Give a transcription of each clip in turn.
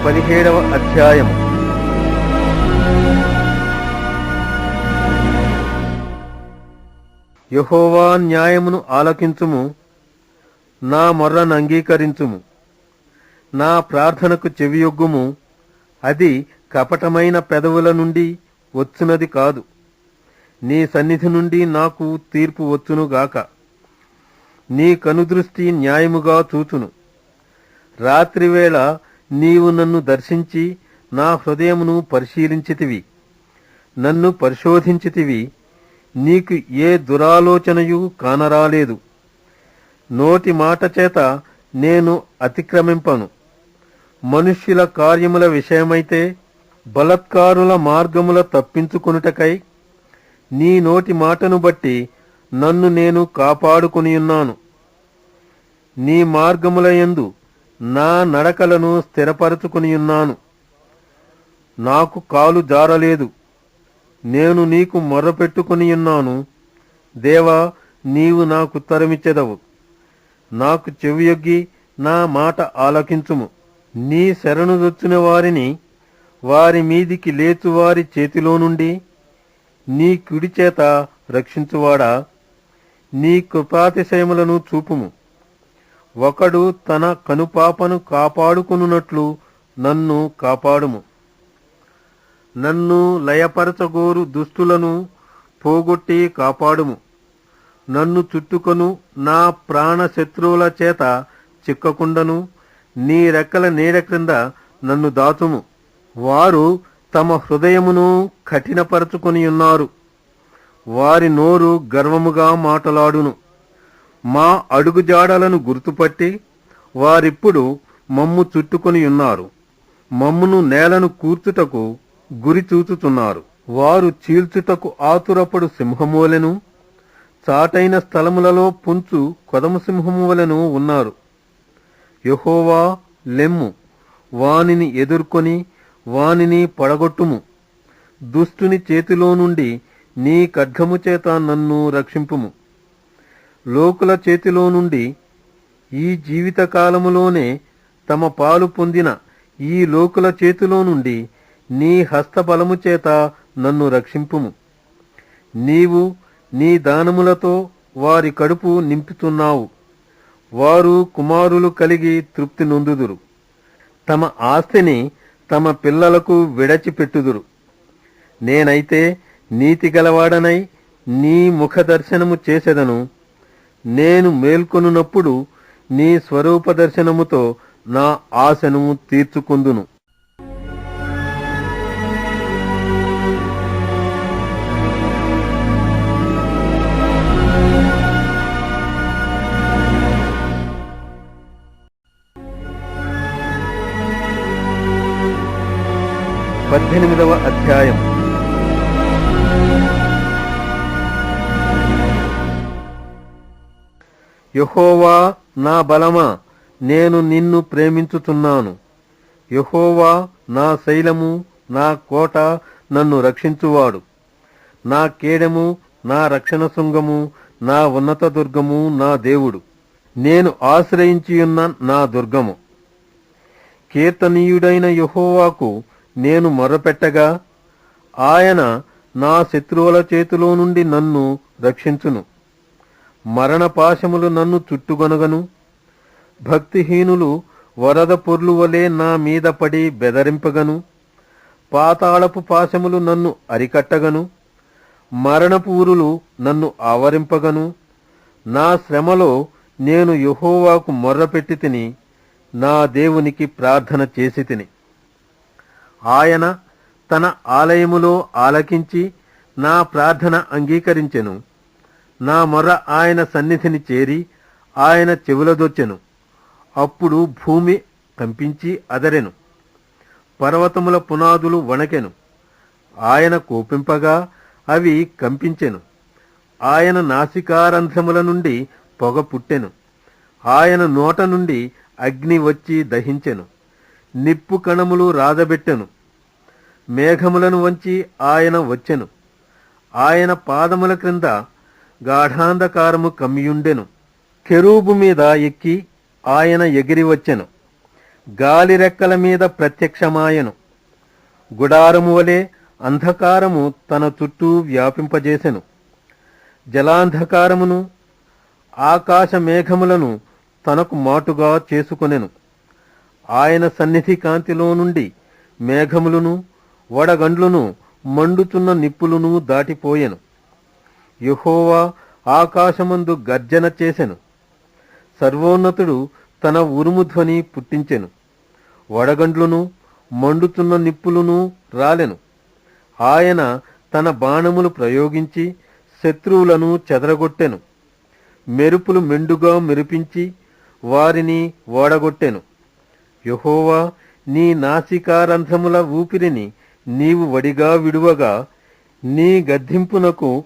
17వ అధ్యాయము. యెహోవా న్యాయమును ఆలకించుము, నా మొర్రను అంగీకరించుము. నా ప్రార్థనకు చెవియొగ్గుము, అది కపటమైన పెదవుల నుండి వచ్చునది కాదు. నీ సన్నిధి నుండి నాకు తీర్పు వచ్చునుగాక. నీ కనుదృష్టి న్యాయముగా చూచును. రాత్రివేళ నీవు నన్ను దర్శించి నా హృదయమును పరిశీలించితివి, నన్ను పరిశోధించితివి. నీకు ఏ దురాలోచనయు కానరాలేదు. నోటి మాట చేత నేను అతిక్రమింపను. మనుష్యుల కార్యముల విషయమైతే బలత్కారుల మార్గముల తప్పించుకొనుటకై నీ నోటి మాటను బట్టి నన్ను నేను కాపాడుకొనియున్నాను. నీ మార్గముల యందు నా నడకలను స్థిరపరచుకొనియున్నాను. నాకు కాలు జారలేదు. నేను నీకు మొర్రపెట్టుకొనియున్నాను. దేవా, నీవు నాకుత్తరమిచ్చెదవు. నాకు చెవియొగ్గి నా మాట ఆలకించుము. నీ శరణుదొచ్చిన వారిని వారి మీదికి లేచువారి చేతిలో నుండి నీ కుడి చేత రక్షించువాడా, నీ కృపాతిశయములను చూపుము. ఒకడు తన కనుపాపను కాపాడుకొనున్నట్లు నన్ను కాపాడుము. నన్ను లయపరచగోరు దుష్టులను పోగొట్టి కాపాడుము. నన్ను చుట్టుకొను నా ప్రాణ శత్రువుల చేత చిక్కకుండను నీ రెక్కల నీడ క్రింద నన్ను దాచుము. వారు తమ హృదయమును కఠినపరచుకొనియున్నారు. వారి నోరు గర్వముగా మాటలాడును. మా అడుగుజాడలను గుర్తుపట్టి వారిప్పుడు మమ్ము చుట్టుకొనియున్నారు. మమ్మును నేలను కూర్చుటకు గురి చూచుతున్నారు. వారు చీల్చుటకు ఆతురపడు సింహమువలెను, చాటైన స్థలములలో పుంచు కొదమ సింహమువలెను ఉన్నారు. యెహోవా, లెమ్ము, వానిని ఎదుర్కొని వానిని పడగొట్టుము. దుష్టుని చేతిలో నుండి నీ ఖడ్గము చేత నన్ను రక్షింపుము. లోకుల చేతిలో నుండి ఈ జీవితకాలములోనే తమ పాలు పొందిన ఈ లోకుల చేతిలో నుండి నీ హస్తబలము చేత నన్ను రక్షింపుము. నీవు నీ దానములతో వారి కడుపు నింపుతున్నావు. వారు కుమారులు కలిగి తృప్తి నొందుదురు. తమ ఆస్తిని తమ పిల్లలకు విడచిపెట్టుదురు. నేనైతే నీతిగలవాడనై నీ ముఖదర్శనము చేసెదను. నేను మేల్కొనున్నప్పుడు నీ స్వరూప దర్శనముతో నా ఆశను తీర్చుకుందును. పద్దెనిమిదవ అధ్యాయం. యెహోవా, నా బలమా, నేను నిన్ను ప్రేమించుచున్నాను. యెహోవా నా శైలము, నా కోట, నన్ను రక్షించువాడు. నా కేడెము, నా రక్షణ శృంగము, నా ఉన్నత దుర్గము, నా దేవుడు, నేను ఆశ్రయించియున్న నా దుర్గము. కీర్తనీయుడైన యెహోవాకు నేను మొర్రపెట్టగా ఆయన నా శత్రువుల చేతిలో నుండి నన్ను రక్షించును. మరణపాశములు నన్ను చుట్టుగొనగను. భక్తిహీనులు వరద పొర్లు వలె నా మీద పడి బెదరింపగను. పాతాళపు పాశములు నన్ను అరికట్టగను. మరణపు ఉరులు నన్ను ఆవరింపగను. నా శ్రమలో నేను యెహోవాకు మొర్రపెట్టి తిని నా దేవునికి ప్రార్థన చేసి తిని. ఆయన తన ఆలయములో ఆలకించి నా ప్రార్థన అంగీకరించెను. నా మొర్ర ఆయన సన్నిధిని చేరి ఆయన చెవులదొచ్చెను. అప్పుడు భూమి కంపించి అదరెను, పర్వతముల పునాదులు వణకెను. ఆయన కోపింపగా అవి కంపించెను. ఆయన నాసికారంధ్రముల నుండి పొగ పుట్టెను. ఆయన నోట నుండి అగ్ని వచ్చి దహించెను. నిప్పు కణములు రాజబెట్టెను. మేఘములను వంచి ఆయన వచ్చెను. ఆయన పాదముల క్రింద గాఢాంధకారము కమ్మియుండెను. కెరూబు మీద ఎక్కి ఆయన ఎగిరి వచ్చెను. గాలి రెక్కల మీద ప్రత్యక్షమాయెను. గుడారము వలె అంధకారము తన చుట్టూ వ్యాపింపజేసెను. జలాంధకారమును ఆకాశ మేఘములను తనకు మాటుగా చేసుకొనెను. ఆయన సన్నిధి కాంతిలో నుండి మేఘములను వడగండ్లును మండుచున్న నిప్పులును దాటిపోయెను. యెహోవా ఆకాశమందు గర్జన చేసెను. సర్వోన్నతుడు తన ఉరుము ధ్వని పుట్టించెను. వడగండ్లును మండుచున్న నిప్పులును రాలెను. ఆయన తన బాణములు ప్రయోగించి శత్రువులను చెదరగొట్టెను. మెరుపులు మెండుగా మెరిపించి వారిని ఓడగొట్టెను. యెహోవా, నీ నాసికారంధ్రముల ఊపిరిని నీవు వడిగా విడువగా నీ గద్దింపునకు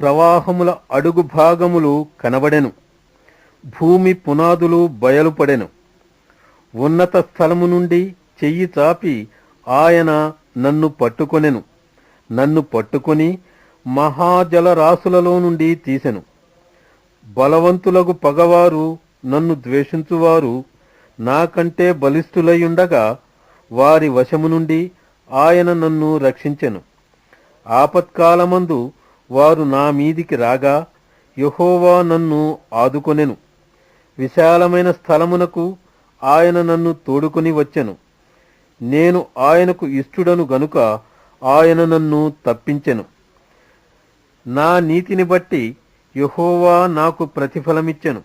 ప్రవాహముల అడుగు భాగములు కనబడెను. భూమి పునాదులు బయలుపడెను. ఉన్నత స్థలము నుండి చెయ్యి చాపి ఆయన నన్ను పట్టుకొనెను. నన్ను పట్టుకొని మహాజలరాశులలో నుండి తీసెను. బలవంతులకు పగవారు, నన్ను ద్వేషించువారు నాకంటే బలిష్ఠులయ్యుండగా వారి వశము నుండి ఆయన నన్ను రక్షించెను. ఆపత్కాలమందు వారు నా మీదికి రాగా యెహోవా నన్ను ఆదుకొనెను. విశాలమైన స్థలమునకు ఆయన నన్ను తోడుకొని వచ్చెను. నేను ఆయనకు ఇష్టుడను గనుక ఆయన నన్ను తప్పించెను. నా నీతిని బట్టి యెహోవా నాకు ప్రతిఫలమిచ్చెను.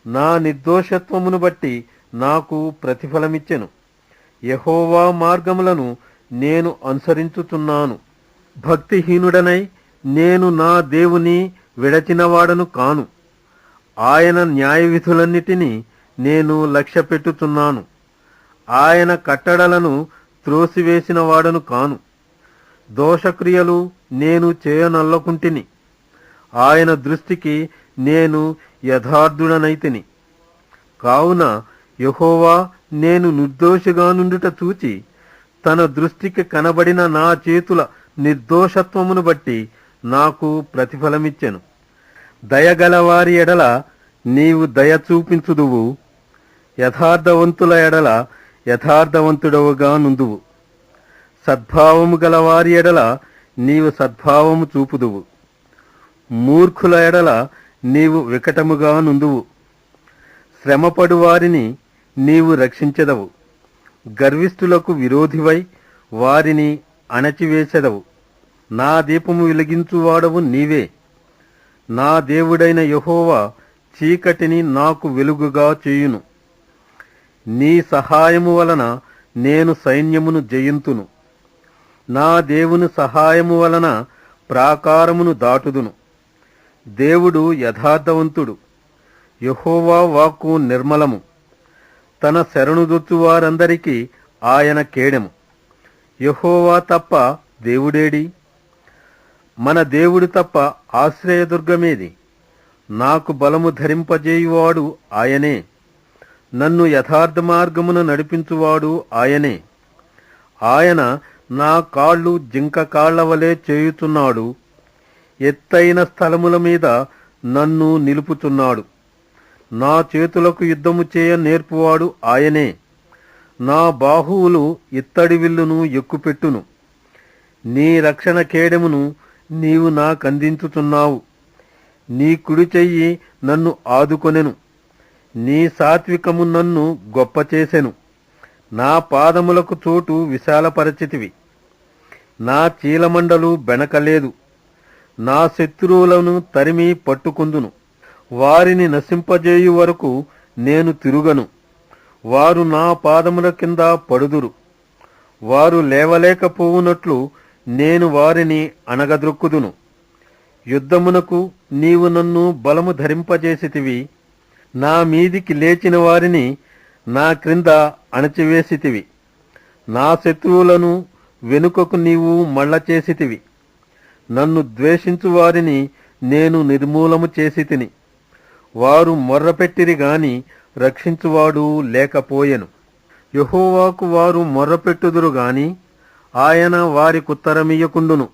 నా నిర్దోషత్వమును బట్టి నాకు ప్రతిఫలమిచ్చెను. యెహోవా మార్గములను నేను అనుసరించుచున్నాను. భక్తిహీనుడనై నేను నా దేవుని విడచినవాడను కాను. ఆయన న్యాయవిధులన్నిటినీ నేను లక్ష్యపెట్టుచున్నాను. ఆయన కట్టడలను త్రోసివేసిన వాడను కాను. దోషక్రియలు నేను చేయనొల్లకుంటిని. ఆయన దృష్టికి నేను యథార్థుడనైతిని. కావున యెహోవా నేను నిర్దోషిగా నుండుట చూచి తన దృష్టికి కనబడిన నా చేతుల నిర్దోషత్వమును బట్టి నాకు ప్రతిఫలమిచ్చెను. దయగలవారి ఎడల నీవు దయ చూపించుదువు. యథార్థవంతుల ఎడల యథార్థవంతుడవుగా నుందువు. సద్భావము గలవారి ఎడల నీవు సద్భావము చూపుదువు. మూర్ఖుల ఎడల నీవు వికటముగా నుందువు. శ్రమపడు వారిని నీవు రక్షించెదవు. గర్విష్ఠులకు విరోధివై వారిని అణచివేసెదవు. నా దీపము వెలిగించువాడవు నీవే. నా దేవుడైన యెహోవా చీకటిని నాకు వెలుగుగా చేయును. నీ సహాయము వలన నేను సైన్యమును జయింతును. నా దేవుని సహాయము వలన ప్రాకారమును దాటుదును. దేవుడు యథార్థవంతుడు. యెహోవా వాక్కు నిర్మలము. తన శరణుదొచ్చువారందరికీ ఆయన కేడెము. యెహోవా తప్ప దేవుడేడి? మన దేవుడు తప్ప ఆశ్రయదుర్గమేది? నాకు బలము ధరింపజేయువాడు ఆయనే. నన్ను యథార్థ మార్గమున నడిపించువాడు ఆయనే. ఆయన నా కాళ్ళు జింక కాళ్ల వలె చేయుచున్నాడు. ఎత్తైన స్థలముల మీద నన్ను నిలుపుచున్నాడు. నా చేతులకు యుద్ధము చేయ నేర్పువాడు ఆయనే. నా బాహువులు ఇత్తడి విల్లును ఎక్కుపెట్టును. నీ రక్షణ కేడెమును నీవు నాకందించుచున్నావు. నీ కుడి చెయ్యి నన్ను ఆదుకొనెను. నీ సాత్వికము నన్ను గొప్ప చేసెను. నా పాదములకు చోటు విశాలపరచితివి. నా చీలమండలు బెనకలేదు. నా శత్రువులను తరిమి పట్టుకుందును. వారిని నశింపజేయు వరకు నేను తిరుగను. వారు నా పాదముల కింద పడుదురు. వారు లేవలేకపోవునట్లు నేను వారిని అణగద్రొక్కుదును. యుద్ధమునకు నీవు నన్ను బలము ధరింపజేసితివి. నా మీదికి లేచిన వారిని నా క్రింద అణచివేసితివి. నా శత్రువులను వెనుకకు నీవు మళ్ళచేసితివి. నన్ను ద్వేషించు వారిని నేను నిర్మూలము చేసితిని. వారు మొర్రపెట్టిరి గాని రక్షించువాడు లేకపోయెను. యెహోవాకు వారు మొర్రపెట్టుదురు గాని ఆయన వారికుత్తరమియ్యకుండును.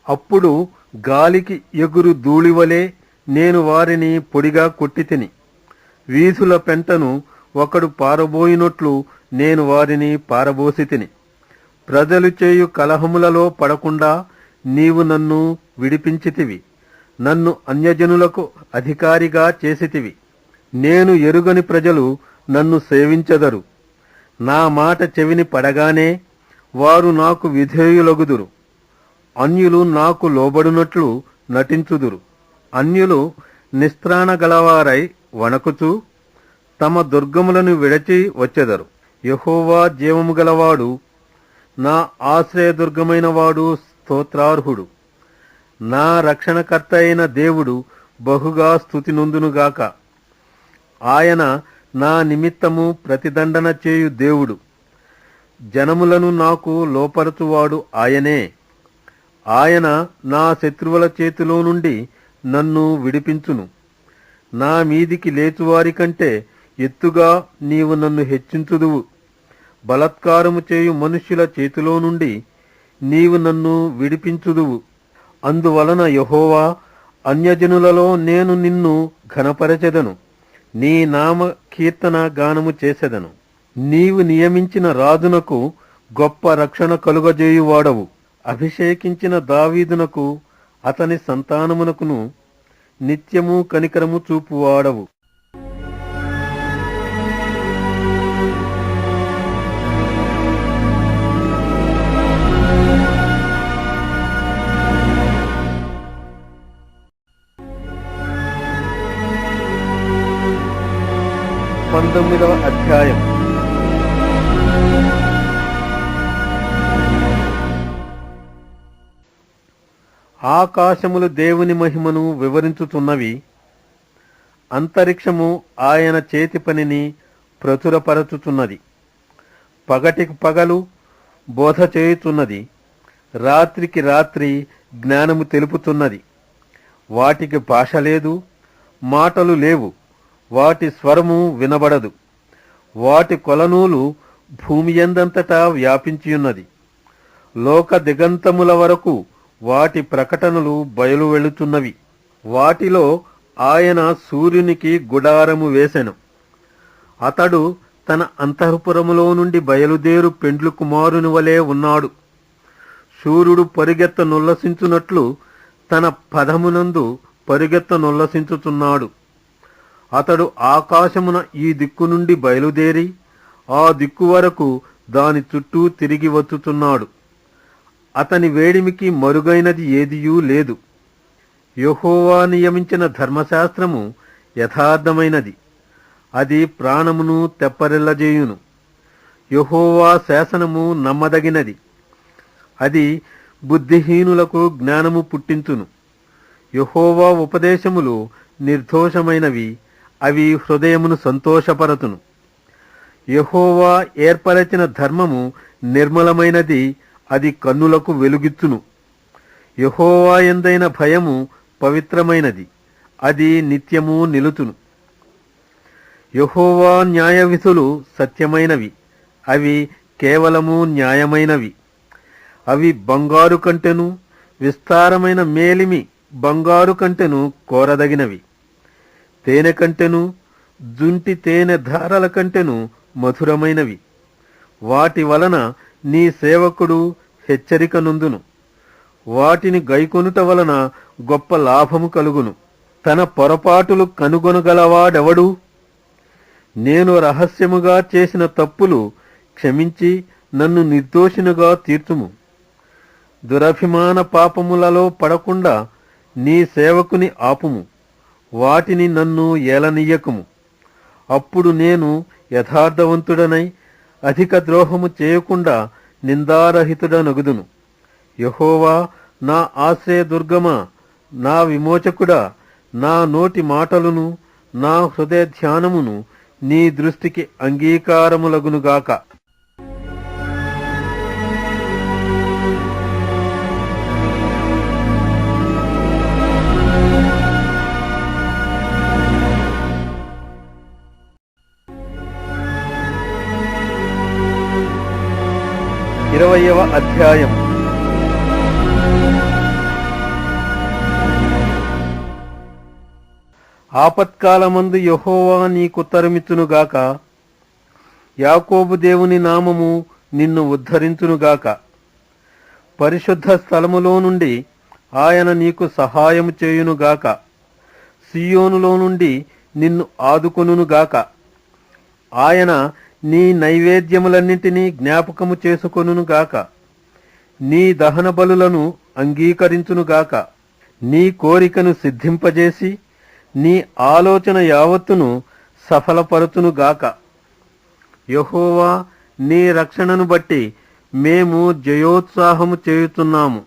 అప్పుడు గాలికి ఎగురు ధూళివలే నేను వారిని పొడిగా కొట్టితిని. వీధుల పెంటను ఒకడు పారబోయినట్లు నేను వారిని పారబోసితిని. ప్రజలు చేయు కలహములలో పడకుండా నీవు నన్ను విడిపించితివి. నన్ను అన్యజనులకు అధికారిగా చేసితివి. నేను ఎరుగని ప్రజలు నన్ను సేవించెదరు. నా మాట చెవిని పడగానే వారు నాకు విధేయులగుదురు. అన్యులు నాకు లోబడినట్లు నటించుదురు. అన్యులు నిస్త్రాణ గలవారై వణకుచూ తమ దుర్గములను విడచి వచ్చెదరు. యెహోవా జీవము గలవాడు, నా ఆశ్రయదుర్గమైన వాడు స్తోత్రార్హుడు. నా రక్షణకర్త అయిన దేవుడు బహుగా స్తుతి నొందునుగాక. ఆయన నా నిమిత్తము ప్రతిదండన చేయు దేవుడు. జనములను నాకు లోపరచువాడు ఆయనే. ఆయన నా శత్రువుల చేతిలో నుండి నన్ను విడిపించును. నా మీదికి లేచువారి కంటే ఎత్తుగా నీవు నన్ను హెచ్చించుదువు. బలాత్కారము చేయు మనుష్యుల చేతిలో నుండి నీవు నన్ను విడిపించుదువు. అందువలన యెహోవా, అన్యజనులలో నేను నిన్ను ఘనపరచెదను. నీ నామ కీర్తన గానము చేసెదను. నీవు నియమించిన రాజునకు గొప్ప రక్షణ కలుగజేయువాడవు. అభిషేకించిన దావీదునకు అతని సంతానమునకును నిత్యము కనికరము చూపువాడవు. పంతొమ్మిదవ అధ్యాయం. ఆకాశములు దేవుని మహిమను వివరించుతున్నవి. అంతరిక్షము ఆయన చేతి పనిని ప్రచురపరచుచున్నది. పగటికి పగలు బోధ చేయుచున్నది. రాత్రికి రాత్రి జ్ఞానము తెలుపుతున్నది. వాటికి భాష లేదు, మాటలు లేవు. వాటి స్వరము వినబడదు. వాటి కొలనూలు భూమి యందంతటా వ్యాపించియున్నది. లోక దిగంతముల వరకు వాటి ప్రకటనలు బయలు వెళుతున్నవి. వాటిలో ఆయన సూర్యునికి గుడారము వేసెను. అతడు తన అంతఃపురములో నుండి బయలుదేరు పెండ్లు కుమారుని వలె ఉన్నాడు. సూర్యుడు పరుగెత్త నొల్లసించున్నట్లు తన పదమునందు పరుగెత్త నొల్లసించుచున్నాడు. అతడు ఆకాశమున ఈ దిక్కు నుండి బయలుదేరి ఆ దిక్కు వరకు దాని చుట్టూ తిరిగి వచ్చుచున్నాడు. అతని వేడిమికి మరుగైనది ఏదియూ లేదు. యెహోవా నియమించిన ధర్మశాస్త్రము యథార్థమైనది. అది ప్రాణమును తెప్పరిల్లజేయును. యెహోవా శాసనము నమ్మదగినది. అది బుద్ధిహీనులకు జ్ఞానము పుట్టించును. యెహోవా ఉపదేశములు నిర్దోషమైనవి. అవి హృదయమును సంతోషపరచును. యెహోవా ఏర్పరచిన ధర్మము నిర్మలమైనది. అది కన్నులకు వెలుగిచ్చును. యెహోవా యందైన భయము పవిత్రమైనది. అది నిత్యము నిలుచును. యెహోవా న్యాయవిధులు సత్యమైనవి. అవి కేవలము న్యాయమైనవి. అవి బంగారు కంటెను, విస్తారమైన మేలిమి బంగారు కంటెను కోరదగినవి. తేనె కంటెను, జుంటి తేనె ధారల కంటెను మధురమైనవి. వాటి వలన నీ సేవకుడు హెచ్చరిక నొందును. వాటిని గైకొనుట వలన గొప్ప లాభము కలుగును. తన పొరపాటులు కనుగొనగలవాడెవడు? నేను రహస్యముగా చేసిన తప్పులు క్షమించి నన్ను నిర్దోషినిగా తీర్చుము. దురభిమాన పాపములలో పడకుండా నీ సేవకుని ఆపుము. వాటిని నన్ను ఏలనీయకుము. అప్పుడు నేను యథార్థవంతుడనై అధిక ద్రోహము చేయకుండా నిందారహితుడనగుదును. యెహోవా నా ఆశ్రయదుర్గమా, నా విమోచకుడా, నా నోటి మాటలును నా హృదయ ధ్యానమును నీ దృష్టికి అంగీకారములగునుగాక. ఇరవయవ అధ్యాయం. ఆపత్కాలమందు యెహోవా నీకుత్తరమిచ్చునుగాక. యాకోబు దేవుని నామము నిన్ను ఉద్ధరించునుగాక. పరిశుద్ధ స్థలములో నుండి ఆయన నీకు సహాయము చేయునుగాక. సియోనులో నుండి నిన్ను ఆదుకొనుగాక. ఆయన నీ నైవేద్యములన్నింటినీ జ్ఞాపకము చేసుకొనుగాక. నీ దహన బలులను అంగీకరించునుగాక. నీ కోరికను సిద్ధింపజేసి నీ ఆలోచన యావత్తును సఫలపరచునుగాక. యెహోవా, నీ రక్షణను బట్టి మేము జయోత్సాహము చేయుచున్నాము.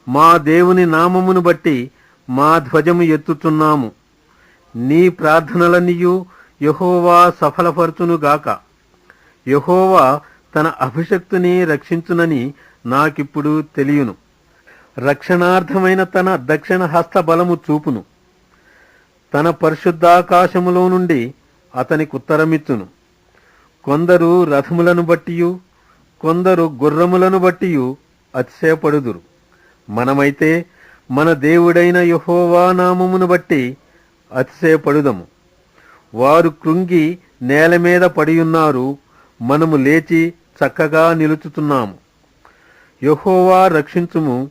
మా దేవుని నామమును బట్టి మా ధ్వజము ఎత్తుచున్నాము. నీ ప్రార్థనలనియు యెహోవా సఫలపరచునుగాక. యెహోవా తన అభిషక్తుని రక్షించునని నాకిప్పుడు తెలియను. రక్షణార్థమైన తన దక్షిణ హస్త బలము చూపును. తన పరిశుద్ధాకాశములో నుండి అతనికి ఉత్తరమిచ్చును. కొందరు రథములను బట్టియు కొందరు గుర్రములను బట్టియు అతిశయపడుదురు. మనమైతే మన దేవుడైన యెహోవా నామమును బట్టి అతిశయపడుదము. వారు కృంగి నేల మీద పడియున్నారు, మనము లేచి చక్కగా నిలుచుతున్నాము. యెహోవా రక్షించుము.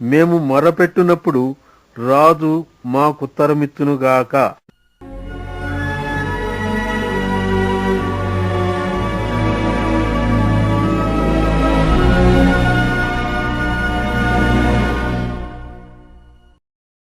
మేము మొరపెట్టునప్పుడు రాజు మాకుత్తరమిచ్చునుగాక.